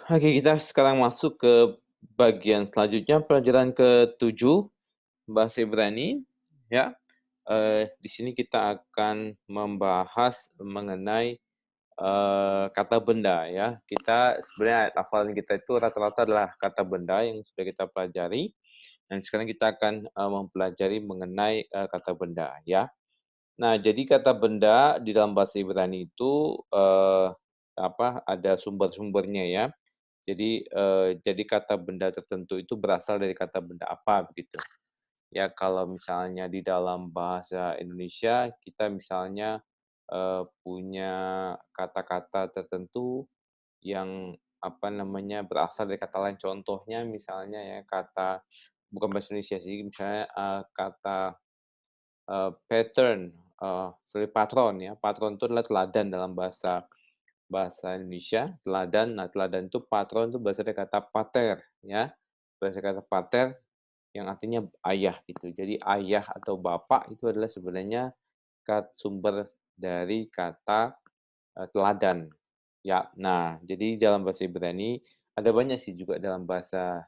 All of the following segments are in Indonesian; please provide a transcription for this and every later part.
Oke, kita sekarang masuk ke bagian selanjutnya, pelajaran ke-7, bahasa Ibrani, ya. Di sini kita akan membahas mengenai, kata benda, ya. Kita sebenarnya ayat hafalan kita itu rata-rata adalah kata benda yang sudah kita pelajari, dan sekarang kita akan, mempelajari mengenai, kata benda, ya. Nah, jadi kata benda di dalam bahasa Ibrani itu, ada sumber-sumbernya ya. Jadi kata benda tertentu itu berasal dari kata benda apa begitu. Ya kalau misalnya di dalam bahasa Indonesia kita misalnya, punya kata-kata tertentu yang berasal dari kata lain. Contohnya misalnya ya bukan bahasa Indonesia sih, misalnya, kata pattern, patron ya, patron itu adalah teladan dalam bahasa bahasa Indonesia, teladan. Nah, teladan itu patron itu berasal dari kata pater ya, berasal dari kata pater yang artinya ayah gitu. Jadi ayah atau bapak itu adalah sebenarnya sumber dari kata, teladan. Ya, nah jadi dalam bahasa Ibrani ada banyak sih juga dalam bahasa,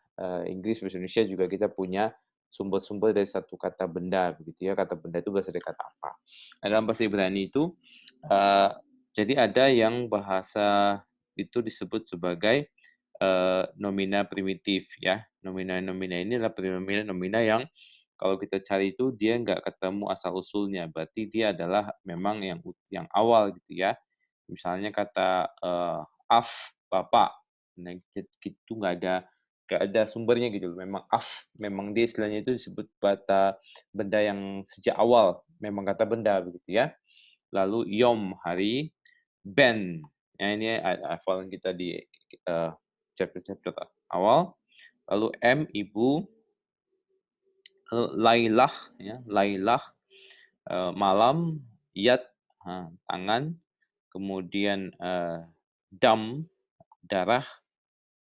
Inggris, bahasa Indonesia juga kita punya sumber-sumber dari satu kata benda begitu ya, kata benda itu berasal dari kata apa. Nah, dalam bahasa Ibrani itu, eee, jadi ada yang bahasa itu disebut sebagai, nomina primitif ya. Nomina-nomina ini adalah nomina-nomina yang kalau kita cari itu dia nggak ketemu asal-usulnya, berarti dia adalah memang yang awal gitu ya. Misalnya kata, "af", bapak. Nah, gitu nggak ada sumbernya gitu loh, memang dia istilahnya itu disebut kata benda yang sejak awal memang kata benda begitu ya. Lalu yom, hari, ben, nah ini hafalan kita di, chapter-chapter awal. Lalu ibu, lalu lailah ya, lailah, malam, yad, tangan, kemudian, dam, darah,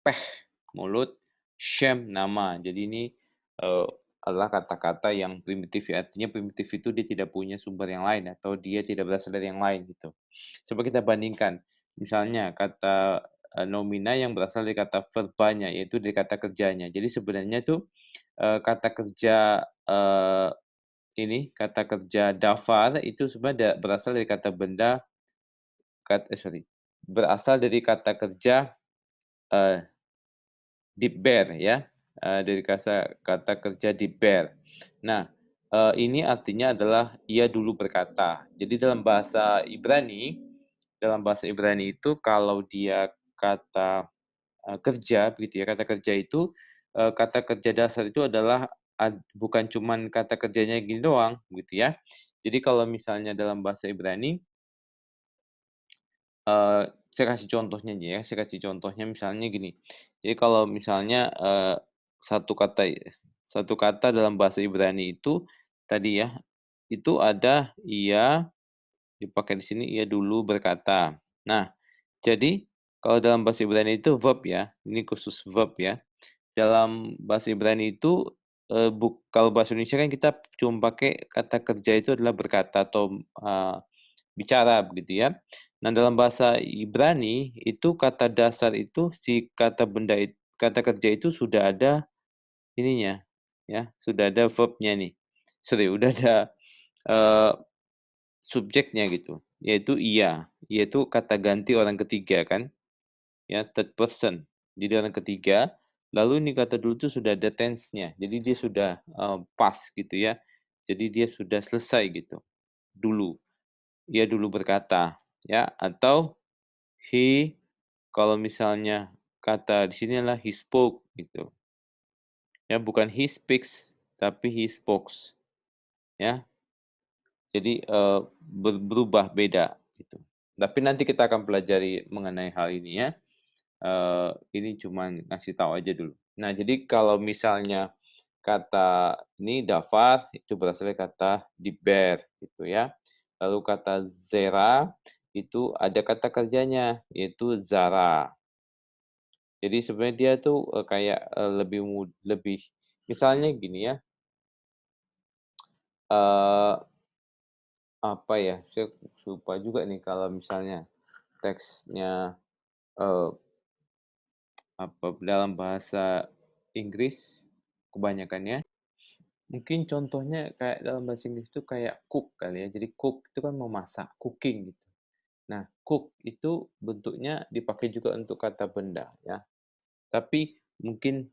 peh, mulut, shem, nama. Jadi ini, eee, adalah kata-kata yang primitif ya, artinya primitif itu dia tidak punya sumber yang lain atau dia tidak berasal dari yang lain gitu. Coba kita bandingkan, misalnya kata, nomina yang berasal dari kata verbanya, yaitu dari kata kerjanya. Jadi sebenarnya tuh, kata kerja, kata kerja dafar itu sebenarnya berasal dari kata benda berasal dari kata kerja, eee Diber ya, dari kata kerja diber. Nah, ini artinya adalah ia dulu berkata. Jadi dalam bahasa Ibrani itu kalau dia kata, kerja begitu ya, kata kerja itu, kata kerja dasar itu adalah bukan cuman kata kerjanya gini doang gitu ya. Jadi kalau misalnya dalam bahasa Ibrani, saya kasih contohnya aja ya, saya kasih contohnya misalnya gini, jadi kalau misalnya, satu kata satu kata dalam bahasa Ibrani itu tadi ya, itu ada ia, dipakai di sini ia dulu berkata. Nah, jadi kalau dalam bahasa Ibrani itu verb ya, ini khusus verb ya. Dalam bahasa Ibrani itu, kalau bahasa Indonesia kan kita cuma pakai kata kerja itu adalah berkata atau, bicara begitu ya. Nah, dalam bahasa Ibrani itu kata dasar itu si kata kerja itu sudah ada ininya, ya, sudah ada verb-nya nih. Udah ada, eee, subjeknya gitu, yaitu ia. Ia itu kata ganti orang ketiga kan, ya, third person. Jadi orang ketiga, lalu ini kata dulu tuh sudah ada tense-nya. Jadi dia sudah, past gitu ya. Jadi dia sudah selesai gitu, dulu. Ia dulu berkata, ya, atau he, kalau misalnya kata di sini adalah he spoke gitu, ya bukan he speaks, tapi he spokes, ya. Jadi, berubah, beda gitu. Tapi nanti kita akan pelajari mengenai hal ini ya, ini cuman ngasih tahu aja dulu. Nah, jadi kalau misalnya kata ini dafar itu berasal dari kata diber gitu ya. Lalu kata zera itu ada kata kerjanya yaitu zara. Jadi sebenarnya dia tuh, kayak, lebih misalnya gini ya, eee, apa ya, saya lupa juga nih kalau misalnya teksnya, eee, dalam bahasa Inggris kebanyakannya. Mungkin contohnya kayak dalam bahasa Inggris itu kayak cook kali ya. Jadi cook itu kan memasak, cooking gitu. Nah, cook itu bentuknya dipakai juga untuk kata benda ya. Tapi mungkin,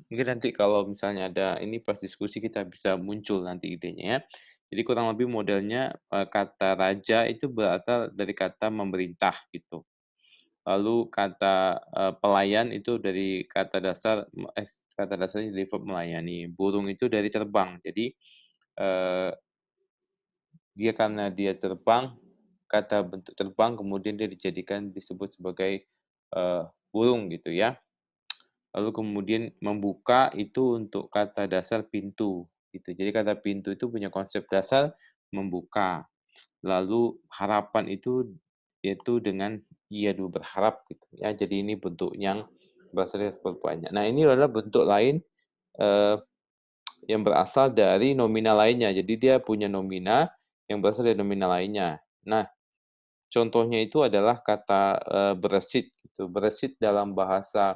mungkin nanti kalau misalnya ada ini pas diskusi kita bisa muncul nanti idenya ya. Jadi kurang lebih modelnya, kata raja itu berasal dari kata memerintah gitu. Lalu kata, pelayan itu dari kata dasar kata dasarnya dari verb melayani. Burung itu dari terbang. Jadi, eee, dia karena dia terbang, kata bentuk terbang kemudian dia disebut sebagai, burung gitu ya. Lalu kemudian membuka itu untuk kata dasar pintu, gitu. Jadi kata pintu itu punya konsep dasar membuka. Lalu harapan itu yaitu dengan ia dulu berharap gitu ya. Jadi ini bentuk yang berasal dari perbanyak. Nah, ini adalah bentuk lain, eee, yang berasal dari nomina lainnya. Jadi dia punya nomina yang berasal dari nomina lainnya. Nah, contohnya itu adalah kata, beresit gitu. Beresit dalam bahasa,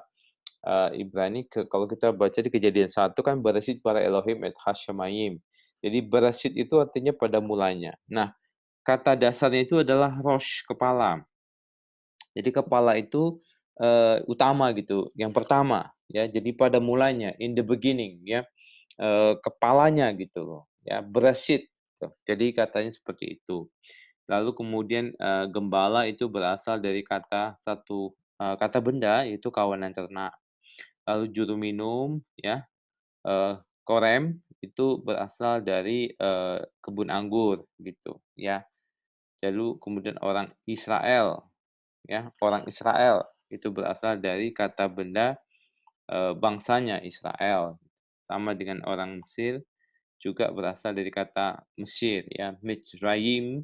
Ibrani kalau kita baca di Kejadian 1 kan beresit bara Elohim et hashamayim. Jadi beresit itu artinya pada mulanya. Nah, kata dasarnya itu adalah rosh, kepala. Jadi kepala itu, utama gitu, yang pertama ya. Jadi pada mulanya, in the beginning ya, kepalanya gitu loh ya, beresit gitu. Jadi katanya seperti itu. Lalu kemudian, gembala itu berasal dari kata benda yaitu kawanan ternak. Lalu juru minum ya, korem itu berasal dari, kebun anggur gitu ya. Lalu kemudian orang Israel ya, orang Israel itu berasal dari kata benda, bangsanya Israel. Sama dengan orang Mesir juga berasal dari kata Mesir ya, Mitzrayim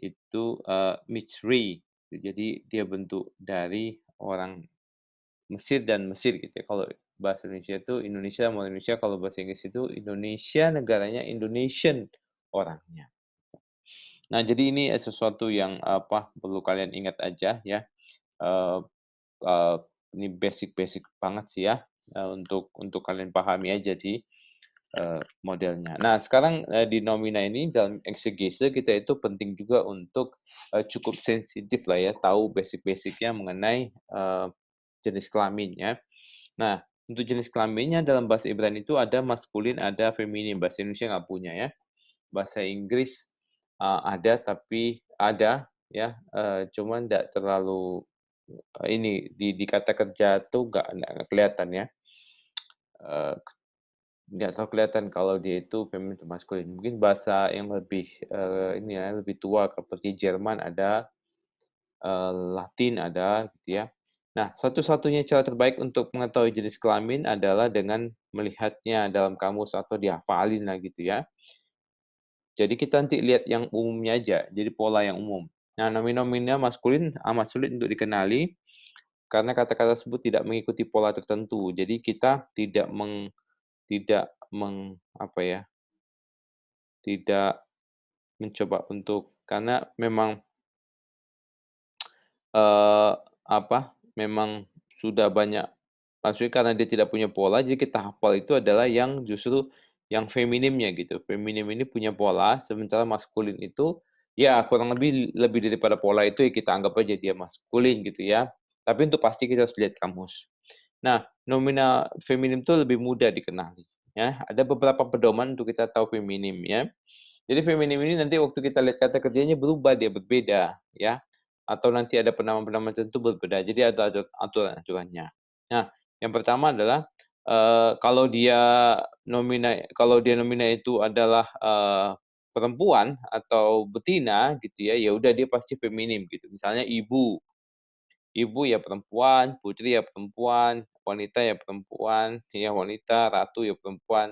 itu, Mitsri. Jadi dia bentuk dari orang Mesir dan Mesir gitu ya. Kalau bahasa Indonesia itu Indonesia sama Indonesia, kalau bahasa Inggris itu Indonesia negaranya, Indonesian orangnya. Nah, jadi ini, sesuatu yang, perlu kalian ingat aja ya, eee eee, ini basic-basic banget sih ya, untuk kalian pahami aja di modelnya. Nah, sekarang, di nomina ini dalam eksegese kita itu penting juga untuk, cukup sensitif lah ya, tahu basic-basic-nya mengenai, jenis kelaminnya. Nah, untuk jenis kelaminnya dalam bahasa Ibrani itu ada maskulin, ada feminin. Bahasa Indonesia nggak punya ya. Bahasa Inggris, ada tapi ada ya, cuman nggak terlalu, ini di kata kerja tuh nggak kelihatan ya, eee, nggak terlalu kelihatan kalau dia itu feminin atau maskulin. Mungkin bahasa yang lebih, ini ya, lebih tua seperti Jerman ada, Latin ada gitu ya. Nah, satu-satunya cara terbaik untuk mengetahui jenis kelamin adalah dengan melihatnya dalam kamus atau dihafalin lah gitu ya. Jadi kita nanti lihat yang umumnya aja, jadi pola yang umum. Nah, nomina maskulin amat sulit untuk dikenali karena kata-kata tersebut tidak mengikuti pola tertentu. Jadi kita tidak apa ya, tidak mencoba untuk karena memang, eee, memang sudah banyak maksudnya karena dia tidak punya pola, jadi kita hafal itu adalah yang justru yang feminimnya gitu. Feminim ini punya pola, sementara maskulin itu, ya kurang lebih lebih daripada pola itu ya kita anggap aja dia maskulin gitu ya. Tapi untuk pasti kita harus lihat kamus. Nah, nomina feminim itu lebih mudah dikenali, ya. Ada beberapa pedoman untuk kita tahu feminim ya. Jadi feminim ini nanti waktu kita lihat kata kerjanya berubah, dia berbeda, ya. Atau nanti ada penamaan-penamaan tertentu berbeda. Jadi ada aturan-aturannya. Nah, yang pertama adalah, kalau dia nomina itu adalah, perempuan atau betina gitu ya, ya udah dia pasti feminim gitu. Misalnya ibu, ibu ya perempuan, putri ya perempuan, wanita ya perempuan, ya wanita, ratu ya perempuan,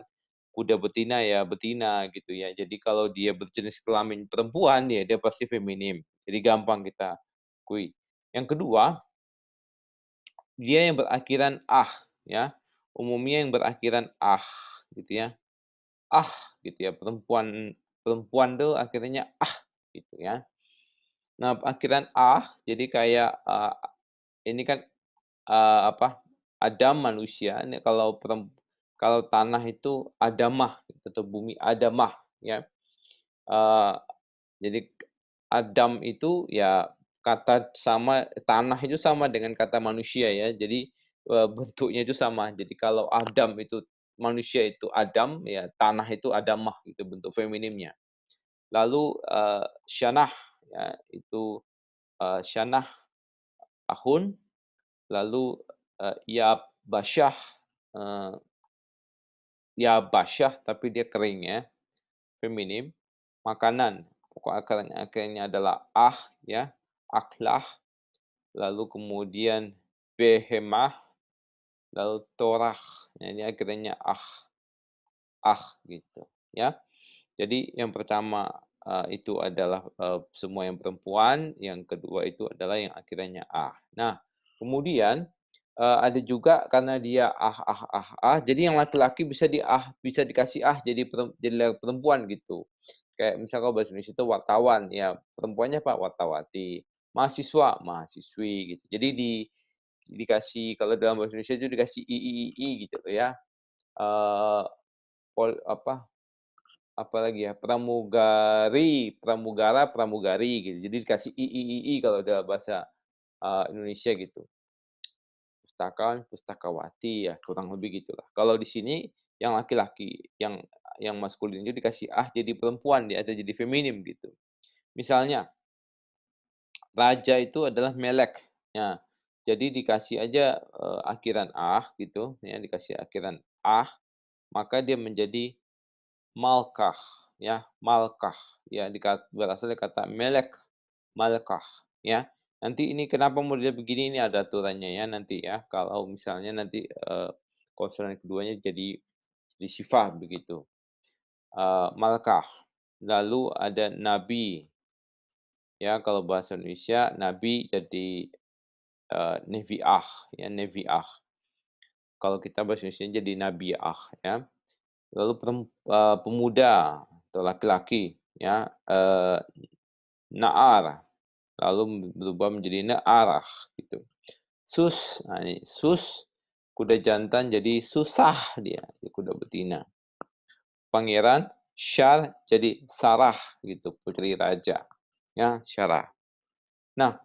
kuda betina ya betina gitu ya. Jadi kalau dia berjenis kelamin perempuan ya dia pasti feminim. Jadi gampang kita akui. Yang kedua, dia yang berakhiran "ah" ya, umumnya yang berakhiran "ah" gitu ya. "Ah" gitu ya, perempuan perempuan tuh akhirnya "ah" gitu ya. Nah, akhiran "ah" jadi kayak, ini kan, Adam manusia, kalau tanah itu adamah gitu, atau bumi adamah ya. Eee, jadi Adam itu ya kata sama tanah itu sama dengan kata manusia ya. Jadi, bentuknya itu sama. Jadi kalau Adam itu manusia itu Adam, ya tanah itu adamah gitu bentuk feminimnya. Lalu, syanah ya itu, syanah ahun, lalu, yabasyah, eee, yabasyah tapi dia kering ya, feminim. Makanan, pokok akarnya adalah ya, aklah, lalu kemudian behemah, lalu torah. Nah, ini akhirnya gitu, ya. Jadi yang pertama, itu adalah, semua yang perempuan, yang kedua itu adalah yang akhirnya Nah, kemudian, ada juga karena dia jadi yang laki-laki bisa dikasih jadi perempuan gitu. Kayak misal kalau bahasa Indonesia itu wartawan, ya perempuannya apa? Wartawati, mahasiswa, mahasiswi gitu. Jadi dikasih kalau dalam bahasa Indonesia itu dikasih I gitu loh ya, eee, apa apalagi ya, pramugari, pramugara, pramugari gitu. Jadi dikasih kalau dalam bahasa, Indonesia gitu. Pustakawan, pustakawati ya, kurang lebih gitulah. Kalau di sini yang laki-laki, yang maskulin itu dikasih jadi perempuan dia, atau jadi feminim gitu. Misalnya, raja itu adalah melek. Ya, jadi dikasih aja, akhiran gitu ya, dikasih akhiran maka dia menjadi Malkah, ya, Malkah, ya, berasal dari kata melek, Malkah, ya. Nanti ini kenapa modelnya begini, ini ada aturannya ya nanti ya, kalau misalnya nanti, konsonan keduanya jadi sifah begitu, Malkah. Lalu ada nabi, ya, kalau bahasa Indonesia nabi jadi, neviah, ya, neviah. Kalau kita bahasa Indonesia jadi nabiah, ya. Lalu pemuda atau laki-laki ya, na'ar, lalu berubah menjadi na'arah gitu. Nah ini kuda jantan jadi susah dia, kuda betina. Pangeran, Syar jadi Sarah gitu, putri raja, ya Syarah. Nah,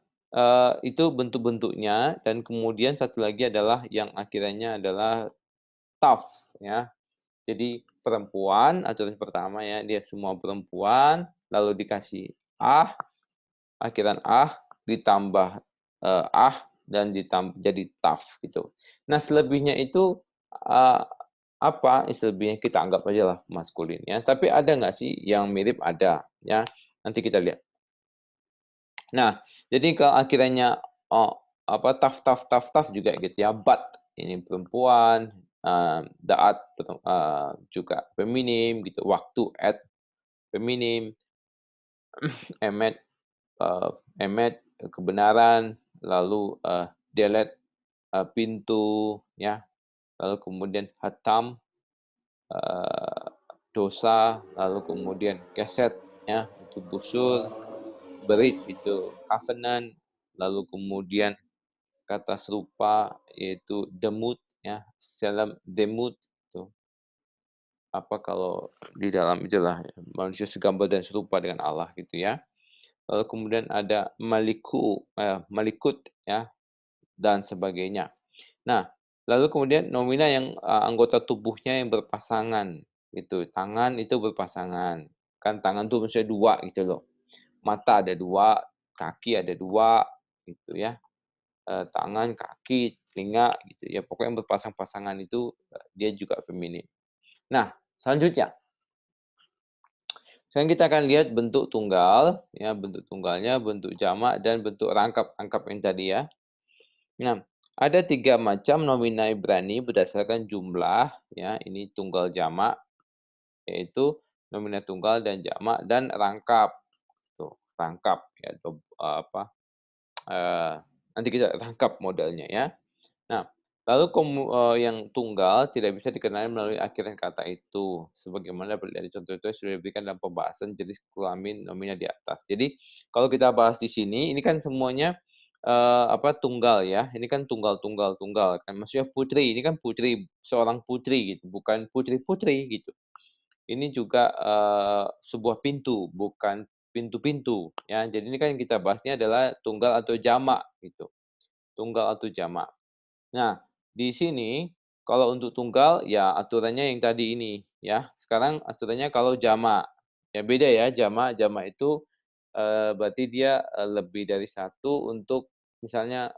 itu bentuk-bentuknya dan kemudian satu lagi adalah yang akhirnya adalah Taf ya. Jadi perempuan, aturan pertama ya, dia semua perempuan, lalu dikasih akhiran ditambah, dan jadi taf gitu. Nah selebihnya itu, eee, selebihnya kita anggap aja lah maskulin ya, tapi ada nggak sih yang mirip? Ada, ya. Nanti kita lihat. Nah, jadi kalau akhirnya, taf taf taf taf juga gitu ya, bat ini perempuan, daat juga feminim gitu, waktu feminim, emet, eee, emet kebenaran, lalu, delet, pintu ya, lalu kemudian hatam, eee, dosa, lalu kemudian keset ya, itu busur, berit itu covenant, lalu kemudian kata serupa yaitu demut ya, salam demut itu, kalau di dalam itulah ya, manusia segambar dan serupa dengan Allah gitu ya. Lalu kemudian ada malikut ya, dan sebagainya. Nah, lalu kemudian nomina yang, anggota tubuhnya yang berpasangan gitu, tangan itu berpasangan, kan tangan tuh maksudnya 2 gitu loh, mata ada 2, kaki ada 2 gitu ya, tangan, kaki, telinga gitu ya, pokoknya yang berpasang-pasangan itu, dia juga feminim. Nah, selanjutnya, sekarang kita akan lihat bentuk tunggal, ya, bentuk tunggalnya, bentuk jamak, dan bentuk rangkap-rangkap yang tadi ya. Nah, ada 3 macam nomina Ibrani berdasarkan jumlah, ya, ini tunggal jamak, yaitu nomina tunggal dan jamak dan rangkap. Tuh, rangkap ya, eee, nanti kita rangkap modelnya ya. Nah, lalu yang tunggal tidak bisa dikenali melalui akhiran kata itu, sebagaimana dari contoh-contoh yang sudah diberikan dalam pembahasan jenis kelamin nomina di atas. Jadi, kalau kita bahas di sini, ini kan semuanya, tunggal ya, ini kan tunggal tunggal tunggal kan, maksudnya putri, ini kan putri, seorang putri gitu, bukan putri-putri gitu. Ini juga, sebuah pintu, bukan pintu-pintu ya. Jadi ini kan yang kita bahasnya adalah tunggal atau jamak gitu, tunggal atau jamak. Nah, di sini kalau untuk tunggal ya aturannya yang tadi ini ya. Sekarang aturannya kalau jamak. Ya beda ya, jamak itu, berarti dia, lebih dari satu untuk misalnya,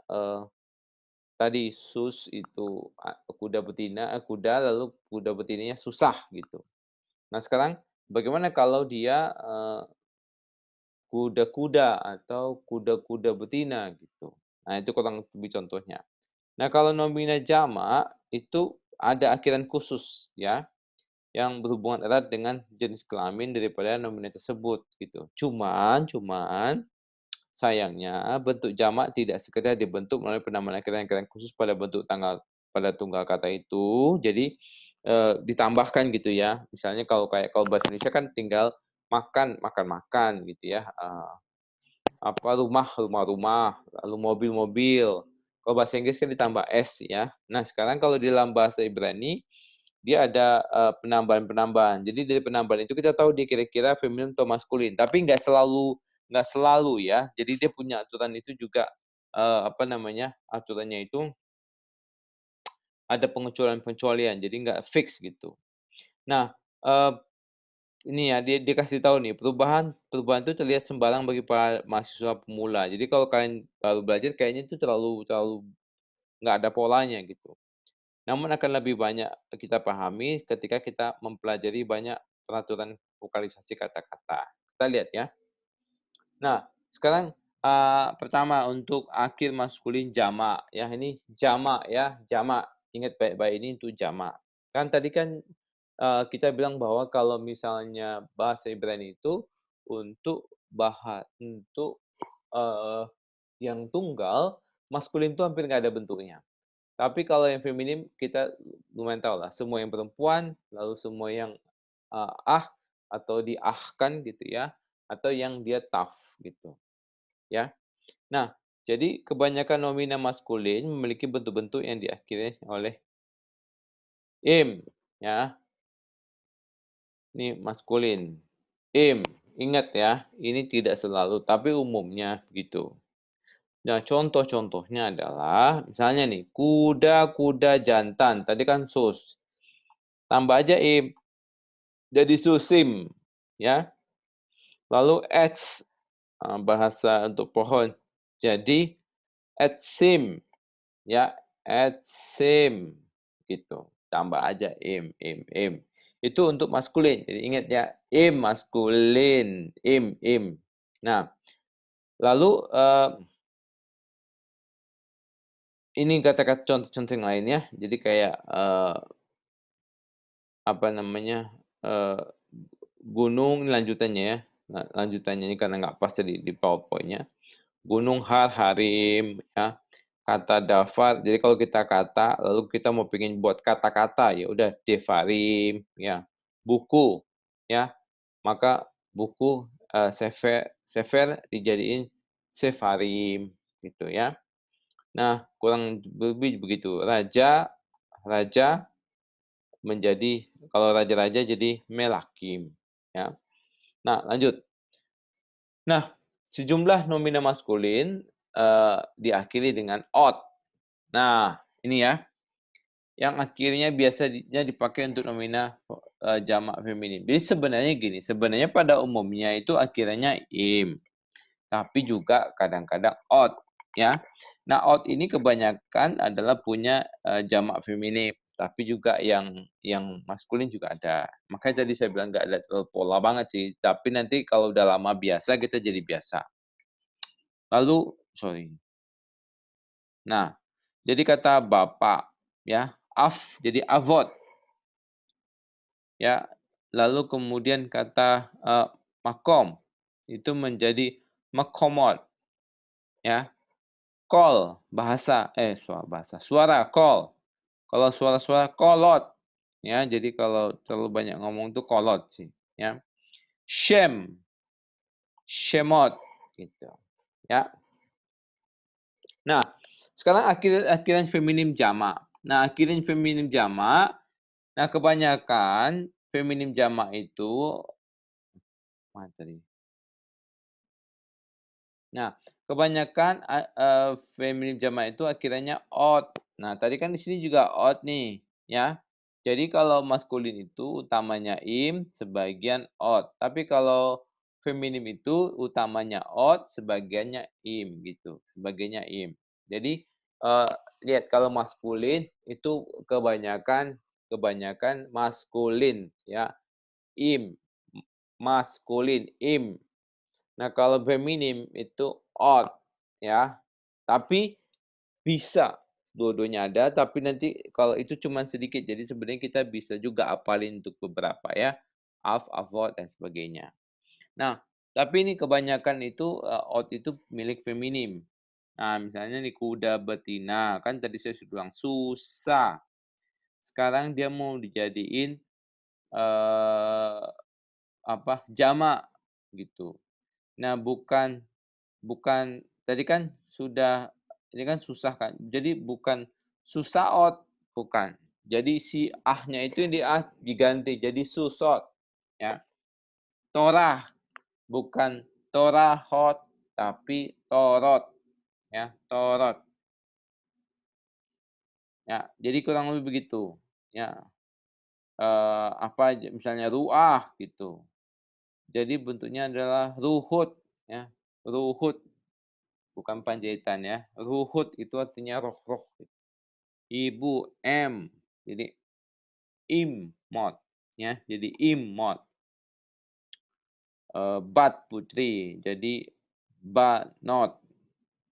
tadi sus itu kuda betina kuda lalu kuda betinanya susah gitu. Nah sekarang bagaimana kalau dia, kuda-kuda atau kuda-kuda betina gitu. Nah itu kurang lebih contohnya. Nah, kalau nomina jamak itu ada akhiran khusus ya, yang berhubungan erat dengan jenis kelamin daripada nomina tersebut gitu. Cuman sayangnya bentuk jamak tidak sekedar dibentuk melalui penambahan akhiran-akhiran khusus pada tunggal kata itu. Jadi, ditambahkan gitu ya. Misalnya kalau bahasa Indonesia kan tinggal makan, makan-makan gitu ya, rumah, rumah-rumah, lalu mobil-mobil. Kalau bahasa Inggris kan ditambah S ya. Nah, sekarang kalau di dalam bahasa Ibrani, dia ada, penambahan-penambahan. Jadi dari penambahan itu kita tahu dia kira-kira feminin atau maskulin, tapi nggak selalu ya. Jadi dia punya aturan itu juga, aturannya itu ada pengecualian-pengecualian, jadi nggak fix gitu. Nah, eee ini ya, dia kasih tahu nih, perubahan perubahan itu terlihat sembarang bagi para mahasiswa pemula. Jadi kalau kalian baru belajar kayaknya itu terlalu terlalu nggak ada polanya gitu. Namun akan lebih banyak kita pahami ketika kita mempelajari banyak peraturan vokalisasi kata-kata. Kita lihat ya. Nah, sekarang, pertama untuk akhir maskulin jamak ya, ini jamak ya, jamak. Ingat baik-baik ini untuk jamak. Kan tadi kan, kita bilang bahwa kalau misalnya bahasa Ibrani itu untuk, eee, yang tunggal, maskulin itu hampir nggak ada bentuknya. Tapi kalau yang feminim kita lumayan tahu lah, semua yang perempuan, lalu semua yang, atau diahkan gitu ya, atau yang dia taf gitu, ya. Nah, jadi kebanyakan nomina maskulin memiliki bentuk-bentuk yang diakhiri oleh "im", ya, ini maskulin, "im". Ingat ya, ini tidak selalu, tapi umumnya begitu. Nah, contoh-contohnya adalah misalnya nih, kuda-kuda jantan, tadi kan sus, tambah aja "im", jadi susim, ya. Lalu ets, bahasa untuk pohon, jadi etsim. Ya, etsim, gitu. Tambah aja im. Itu untuk maskulin, jadi ingat ya, im maskulin, im. Nah, lalu, ini kata-kata contoh-contoh yang lainnya, jadi kayak, apa namanya, gunung lanjutannya ya, lanjutannya ini karena nggak pas di PowerPoint-nya. Gunung Har, Harim, ya. Kata Dafar, jadi kalau kita kata, lalu kita mau pengen buat kata-kata, ya udah Devarim, ya. Buku, ya, maka buku, sefer dijadiin Sefarim, gitu ya. Nah, kurang lebih begitu. Raja raja menjadi kalau raja-raja jadi Melakim, ya. Nah, lanjut. Nah, sejumlah nomina maskulin, diakhiri dengan "ot". Nah, ini ya, yang akhirnya biasanya dipakai untuk nomina, jamak feminin. Jadi sebenarnya gini, sebenarnya pada umumnya itu akhirnya "im", tapi juga kadang-kadang "ot", ya. Nah, "ot" ini kebanyakan adalah punya, jamak feminin, tapi juga yang maskulin juga ada. Makanya tadi saya bilang nggak ada terlalu pola banget sih, tapi nanti kalau udah lama biasa, kita jadi biasa. Lalu sorry. Nah, jadi kata bapak, ya, jadi avot, ya. Lalu kemudian kata, makom, itu menjadi makomot, ya. Kol, suara, kol. Kalau suara-suara, kolot, ya. Jadi kalau terlalu banyak ngomong itu kolot sih, ya. Shemot, gitu, ya. Nah, sekarang akhiran feminim jamak. Nah, akhiran feminim jamak, nah kebanyakan feminim jamak itu mana tadi? Nah, kebanyakan feminim jamak itu akhirannya "ot". Nah, tadi kan di sini juga "ot" nih, ya. Jadi kalau maskulin itu utamanya "im", sebagian "ot". Tapi kalau feminim itu utamanya "ot", sebagiannya "im", gitu, sebagainya "im". Jadi, lihat kalau maskulin itu kebanyakan kebanyakan maskulin, ya, "im", maskulin, "im". Nah, kalau feminim itu "ot", ya. Tapi bisa dua-duanya ada, tapi nanti kalau itu cuman sedikit, jadi sebenarnya kita bisa juga hafalin untuk beberapa ya, "af", "avot", dan sebagainya. Nah, tapi ini kebanyakan itu, "ot" itu milik feminim. Nah, misalnya nih kuda betina, kan tadi saya sudah bilang susah, sekarang dia mau dijadiin, eee, jamak gitu. Nah, bukan bukan tadi kan sudah ini kan susah kan, jadi bukan susaot, bukan. Jadi si ah-nya itu diganti jadi susot, ya. Torah, bukan torahot, tapi torot, ya, torot. Ya, jadi kurang lebih begitu, ya. Misalnya ruah gitu, jadi bentuknya adalah ruhut, ya, ruhut, bukan Panjaitan ya. Ruhut itu artinya roh-roh. Ibu M, jadi imot, ya, jadi imot. Bat putri, jadi banot,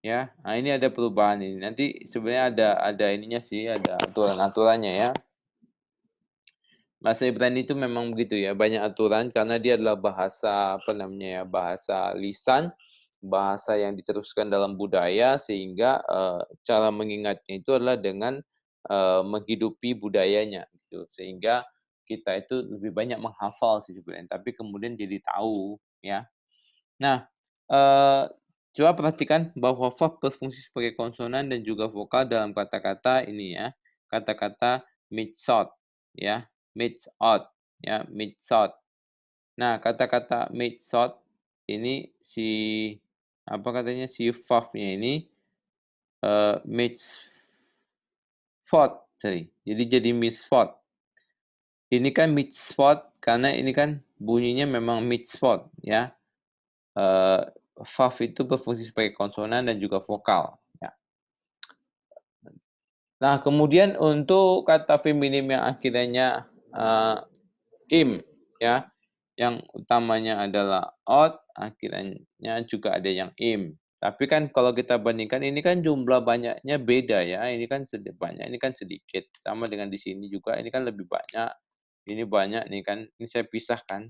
ya. Nah, ini ada perubahan ini. Nanti sebenarnya ada ininya sih, ada aturan-aturannya ya. Bahasa Ibrani itu memang begitu ya, banyak aturan karena dia adalah bahasa, apa namanya ya, bahasa lisan, bahasa yang diteruskan dalam budaya sehingga, cara mengingatnya itu adalah dengan, menghidupi budayanya gitu. Sehingga kita itu lebih banyak menghafal sih sebenarnya, tapi kemudian jadi tahu ya. Nah, eee, coba perhatikan bahwa va berfungsi sebagai konsonan dan juga vokal dalam kata-kata ini ya, kata-kata mitzot ya, mitzot ya, mitzot. Nah, kata-kata mitzot ini apa katanya, si vav-nya ini, mitzvot, sorry, jadi misfot. Ini kan mitzvot karena ini kan bunyinya memang mitzvot ya. Eee, Vav itu berfungsi sebagai konsonan dan juga vokal, ya. Nah, kemudian untuk kata feminim yang akhirnya, im, ya, yang utamanya adalah ot, akhirnya juga ada yang im. Tapi kan kalau kita bandingkan ini kan jumlah banyaknya beda ya, ini kan banyak, ini kan sedikit. Sama dengan di sini juga, ini kan lebih banyak, ini banyak nih kan, ini saya pisahkan.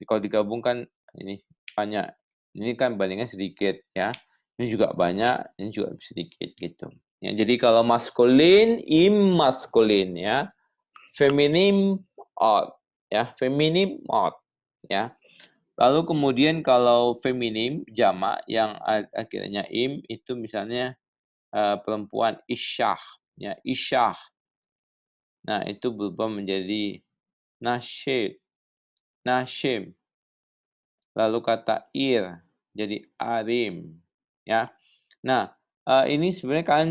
Kalau digabungkan ini banyak, ini kan bandingnya sedikit ya, ini juga banyak, ini juga sedikit gitu. Ya, jadi kalau maskulin, maskulin ya, feminim, odd ya, feminim, odd ya. Lalu kemudian kalau feminim jamak yang akhirnya itu misalnya, perempuan isyah ya, isyah. Nah, itu berubah menjadi nasyid, nasyim. Lalu kata jadi arim, ya. Nah, ini sebenarnya kan,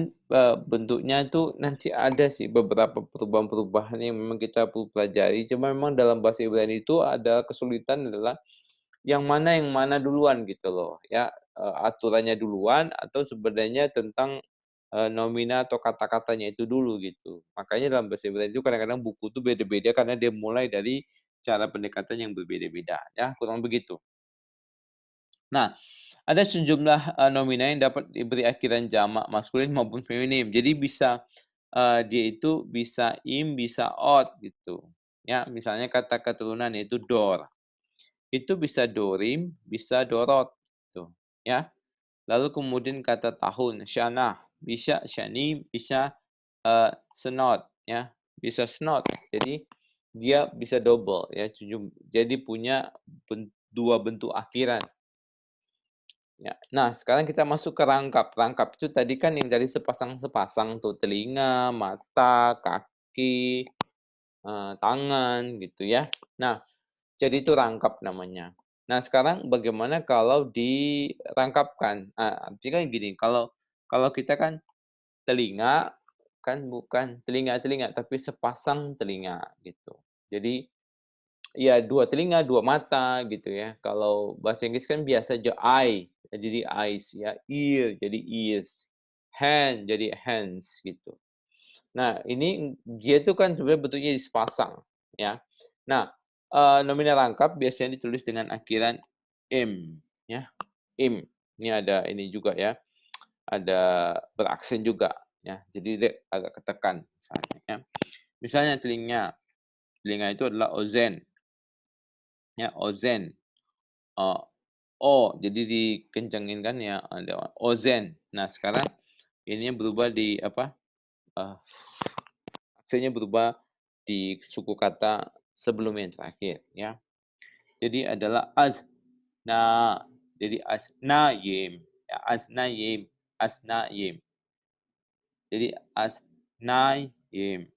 bentuknya itu nanti ada sih beberapa perubahan-perubahan yang memang kita perlu pelajari, cuma memang dalam bahasa Ibrani itu ada kesulitan adalah yang mana duluan gitu loh, ya, aturannya duluan atau sebenarnya tentang, nomina atau kata-katanya itu dulu gitu. Makanya dalam bahasa Ibrani itu kadang-kadang buku itu beda-beda karena dia mulai dari cara pendekatan yang berbeda-beda, ya, kurang begitu. Nah, ada sejumlah, nomina yang dapat diberi akhiran jamak maskulin maupun feminim. Jadi bisa, dia itu bisa bisa ot gitu. Ya, misalnya kata keturunan yaitu dor. Itu bisa dorim, bisa dorot gitu, ya. Lalu kemudian kata tahun, syanah, bisa syani, bisa, senot, ya, bisa snot. Jadi dia bisa double ya, jadi punya 2 bentuk akhiran. Ya. Nah, sekarang kita masuk ke rangkap. Rangkap itu tadi kan yang dari sepasang-sepasang tuh, telinga, mata, kaki, tangan gitu ya. Nah, jadi itu rangkap namanya. Nah, sekarang bagaimana kalau dirangkapkan? Artinya kan gini, kalau kalau kita kan telinga, kan bukan telinga-telinga, tapi sepasang telinga gitu. Jadi, ya 2 telinga, 2 mata gitu ya. Kalau bahasa Inggris kan biasa aja eye, jadi eyes ya, ear jadi ears, hand jadi hands gitu. Nah, ini dia itu kan sebenarnya bentuknya sepasang, ya. Nah, nominal rangkap biasanya ditulis dengan akhiran "im", ya, im. Ini ada ini juga ya, ada beraksen juga, ya. Jadi dia agak ketekan misalnya ya. Misalnya telinga, telinga itu adalah ozen, ya, ozen, eee, o, jadi dikencengin kan ya, ada ozen. Nah, sekarang ininya berubah di apa, eee aksennya berubah di suku kata sebelum yang terakhir ya. Jadi adalah na, jadi asnayim, ya, asnayim, asnayim. Jadi asnayim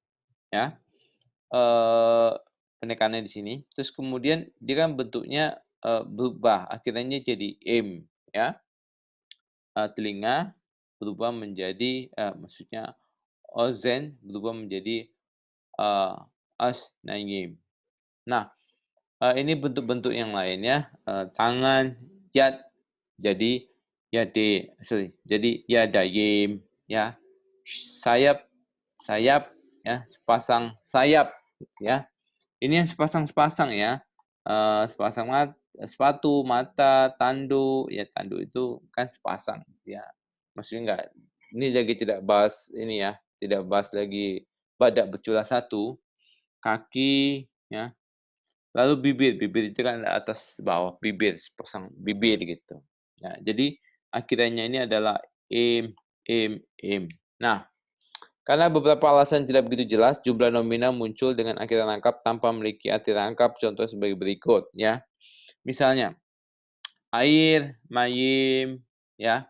ya. Eee, Penekanannya di sini, terus kemudian dia kan bentuknya, berubah, akhirnya jadi ya, telinga berubah menjadi maksudnya ozen berubah menjadi, eee, asnayim. Nah, ini bentuk-bentuk yang lainnya, tangan, yad, jadi jadi yadayim, ya. Sayap, sayap, ya, sepasang sayap, ya. Ini yang sepasang-sepasang ya, sepasang sepatu, mata, tanduk, ya tanduk itu kan sepasang, ya. Maksudnya enggak ini lagi tidak bahas ini ya, tidak bahas lagi badak bercula satu, kaki, ya. Lalu bibir, bibir itu kan atas bawah, bibir, sepasang bibir gitu. Ya, jadi akhirannya ini adalah im. Nah, karena beberapa alasan tidak begitu jelas, jumlah nominal muncul dengan akhiran rangkap tanpa memiliki arti rangkap, contoh sebagai berikut ya. Misalnya, air, mayim, ya,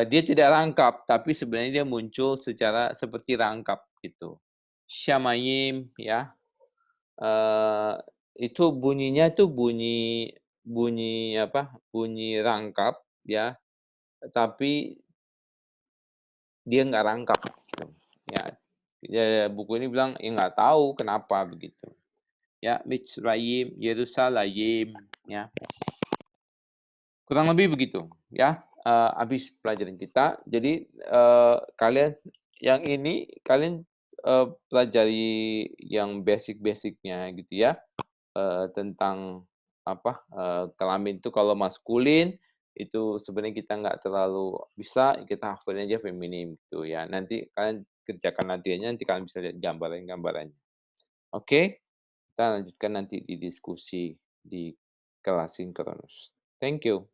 dia tidak rangkap, tapi sebenarnya dia muncul secara seperti rangkap gitu. Syamayim, ya, Eee, itu bunyinya tuh bunyi bunyi apa, bunyi rangkap ya, tapi dia nggak rangkap gitu, ya. Ya buku ini bilang, "Ya nggak tahu kenapa," begitu. Ya, Mitsrayim, Yerusalayim, ya. Kurang lebih begitu ya, habis pelajaran kita. Jadi, kalian yang ini kalian, pelajari yang basic-basic-nya gitu ya. Tentang apa, kelamin itu kalau maskulin, itu sebenarnya kita nggak terlalu bisa, kita hafalin aja feminim gitu ya. Nanti kalian kerjakan latihannya, nanti kalian bisa lihat gambarannya. Oke? Kita lanjutkan nanti di diskusi di kelas sinkronus. Thank you.